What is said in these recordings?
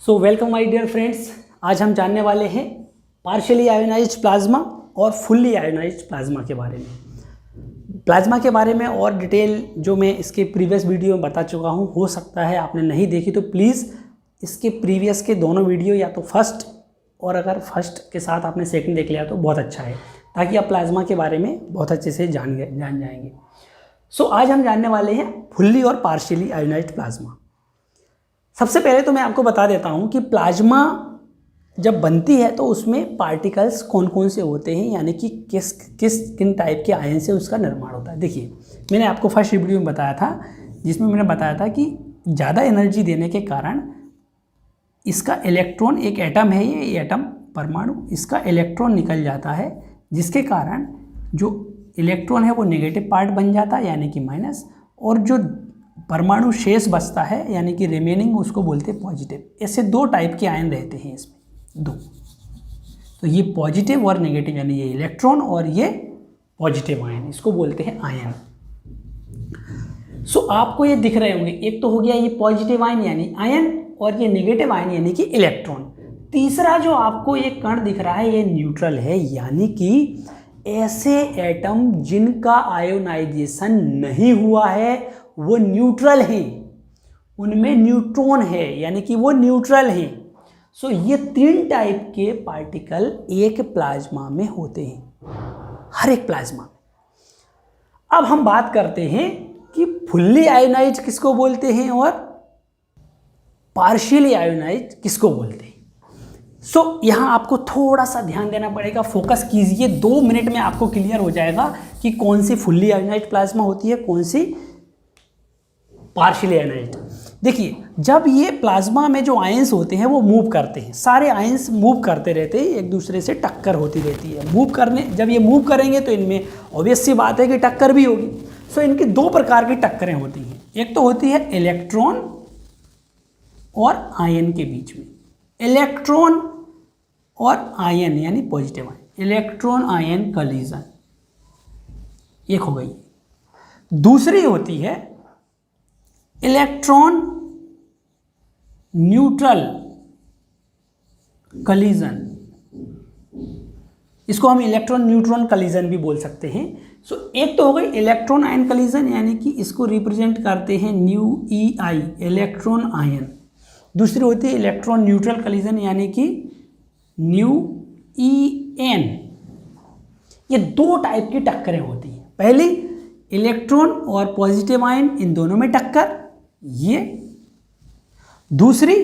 So welcome my dear friends. आज हम जानने वाले हैं पार्शियली आयोनाइज्ड प्लाज्मा और फुल्ली आयोनाइज्ड प्लाज्मा के बारे में। प्लाज्मा के बारे में और डिटेल जो मैं इसके प्रीवियस वीडियो में बता चुका हूँ, हो सकता है आपने नहीं देखी तो प्लीज़ इसके प्रीवियस के दोनों वीडियो या तो फर्स्ट और अगर फर्स्ट के साथ आपने सेकंड देख लिया तो बहुत अच्छा है, ताकि आप प्लाज्मा के बारे में बहुत अच्छे से जान जाएंगे। सो आज हम जानने वाले हैं फुल्ली और पार्शियली आयोनाइज्ड प्लाज्मा। सबसे पहले तो मैं आपको बता देता हूं कि प्लाज्मा जब बनती है तो उसमें पार्टिकल्स कौन कौन से होते हैं, यानी कि किन टाइप के आयन से उसका निर्माण होता है। देखिए, मैंने आपको फर्स्ट वीडियो में बताया था, जिसमें मैंने बताया था कि ज़्यादा एनर्जी देने के कारण इसका इलेक्ट्रॉन, एक एटम है ये एटम परमाणु, इसका इलेक्ट्रॉन निकल जाता है, जिसके कारण जो इलेक्ट्रॉन है वो नेगेटिव पार्ट बन जाता है यानी कि माइनस, और जो परमाणु शेष बचता है यानी कि रिमेनिंग उसको बोलते हैं पॉजिटिव। ऐसे दो टाइप के आयन रहते हैं इसमें, दो। तो ये पॉजिटिव और नेगेटिव, यानी ये इलेक्ट्रॉन और ये पॉजिटिव आयन, इसको बोलते हैं आयन। सो आपको ये दिख रहे होंगे, एक तो हो गया ये पॉजिटिव आयन यानी आयन, और ये नेगेटिव आयन यानी कि इलेक्ट्रॉन। तीसरा जो आपको ये कण दिख रहा है ये न्यूट्रल है, यानी कि ऐसे एटम जिनका आयोनाइजेशन नहीं हुआ है वो न्यूट्रल हैं, उनमें न्यूट्रॉन है यानी कि वो न्यूट्रल हैं। सो ये तीन टाइप के पार्टिकल एक प्लाज्मा में होते हैं, हर एक प्लाज्मा में। अब हम बात करते हैं कि फुल्ली आयोनाइज्ड किसको बोलते हैं और पार्शियली आयोनाइज्ड किसको बोलते हैं। सो यहाँ आपको थोड़ा सा ध्यान देना पड़ेगा, फोकस कीजिए। 2 मिनट में आपको क्लियर हो जाएगा कि कौन सी फुल्ली आयोनाइज्ड प्लाज्मा होती है, कौन सी पार्शियली आयोनाइज्ड। देखिए, जब ये प्लाज्मा में जो आयंस होते हैं वो मूव करते हैं, सारे आयंस मूव करते रहते हैं, एक दूसरे से टक्कर होती रहती है। जब ये मूव करेंगे तो इनमें ऑब्वियस सी बात है कि टक्कर भी होगी। सो इनकी दो प्रकार की टक्करें होती हैं, एक तो होती है इलेक्ट्रॉन और आयन के बीच में, इलेक्ट्रॉन और आयन यानी positive ion, electron ion collision, एक हो गई। दूसरी होती है इलेक्ट्रॉन न्यूट्रल कॉलिजन, इसको हम इलेक्ट्रॉन न्यूट्रॉन कॉलिजन भी बोल सकते हैं। सो एक तो हो गई इलेक्ट्रॉन आयन कॉलिजन, यानी कि इसको रिप्रेजेंट करते हैं न्यू EI, इलेक्ट्रॉन आयन। दूसरी होती है इलेक्ट्रॉन न्यूट्रल कॉलिजन, यानी कि न्यू EN। ये दो टाइप की टक्करें होती हैं। पहली इलेक्ट्रॉन और पॉजिटिव आयन, इन दोनों में टक्कर, ये। दूसरी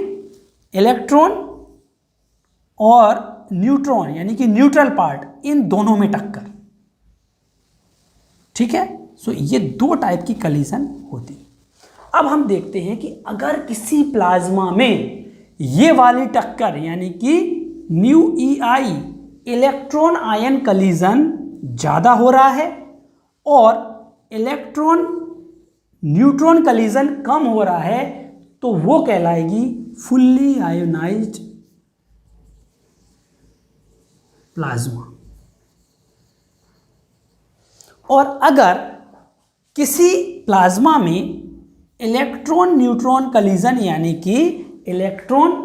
इलेक्ट्रॉन और न्यूट्रॉन यानी कि न्यूट्रल पार्ट, इन दोनों में टक्कर। ठीक है। सो ये दो टाइप की कॉलिजन होती है। अब हम देखते हैं कि अगर किसी प्लाज्मा में ये वाली टक्कर यानी कि new EI, electron ion collision ज़्यादा हो रहा है और इलेक्ट्रॉन न्यूट्रॉन कॉलिजन कम हो रहा है, तो वो कहलाएगी फुल्ली आयोनाइज्ड प्लाज्मा। और अगर किसी प्लाज्मा में इलेक्ट्रॉन न्यूट्रॉन कॉलिजन यानी कि इलेक्ट्रॉन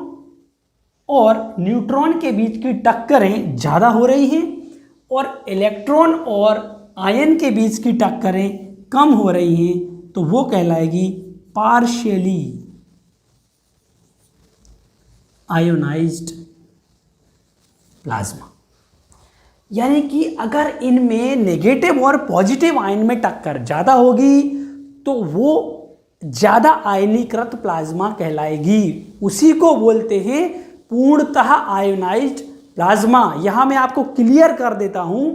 और न्यूट्रॉन के बीच की टक्करें ज़्यादा हो रही हैं और इलेक्ट्रॉन और आयन के बीच की टक्करें कम हो रही हैं, तो वो कहलाएगी पार्शियली आयोनाइज्ड प्लाज्मा। यानी कि अगर इनमें नेगेटिव और पॉजिटिव आयन में टक्कर ज़्यादा होगी तो वो ज़्यादा आयनीकृत प्लाज्मा कहलाएगी। उसी को बोलते हैं पूर्णतः आयोनाइज्ड प्लाज्मा। यहाँ मैं आपको क्लियर कर देता हूँ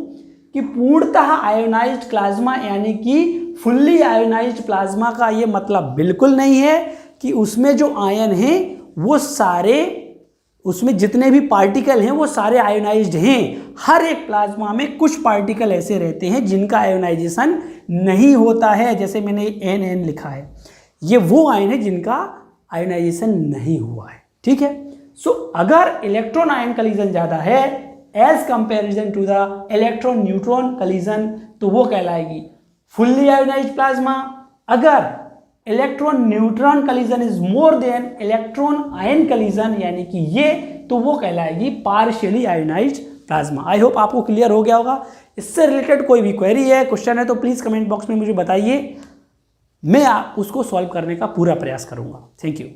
कि पूर्णतः आयोनाइज्ड प्लाज्मा यानी कि फुल्ली आयोनाइज्ड प्लाज्मा का ये मतलब बिल्कुल नहीं है कि उसमें जो आयन हैं वो सारे, उसमें जितने भी पार्टिकल हैं वो सारे आयोनाइज्ड हैं। हर एक प्लाज्मा में कुछ पार्टिकल ऐसे रहते हैं जिनका आयोनाइजेशन नहीं होता है, जैसे मैंने NN लिखा है, ये वो आयन है जिनका आयोनाइजेशन नहीं हुआ है। ठीक है। सो अगर इलेक्ट्रॉन आयन कॉलिजन ज़्यादा है as comparison to the electron neutron collision, तो वो कहलाएगी फुल्ली आयोनाइज्ड प्लाज्मा। अगर electron neutron collision is more than electron ion collision, यानी कि ये तो वो कहलाएगी partially ionised plasma. I hope आपको क्लियर हो गया होगा। इससे रिलेटेड कोई भी क्वेरी है, क्वेश्चन है तो प्लीज़ कमेंट बॉक्स में मुझे बताइए, मैं उसको सॉल्व करने का पूरा प्रयास करूंगा। Thank you.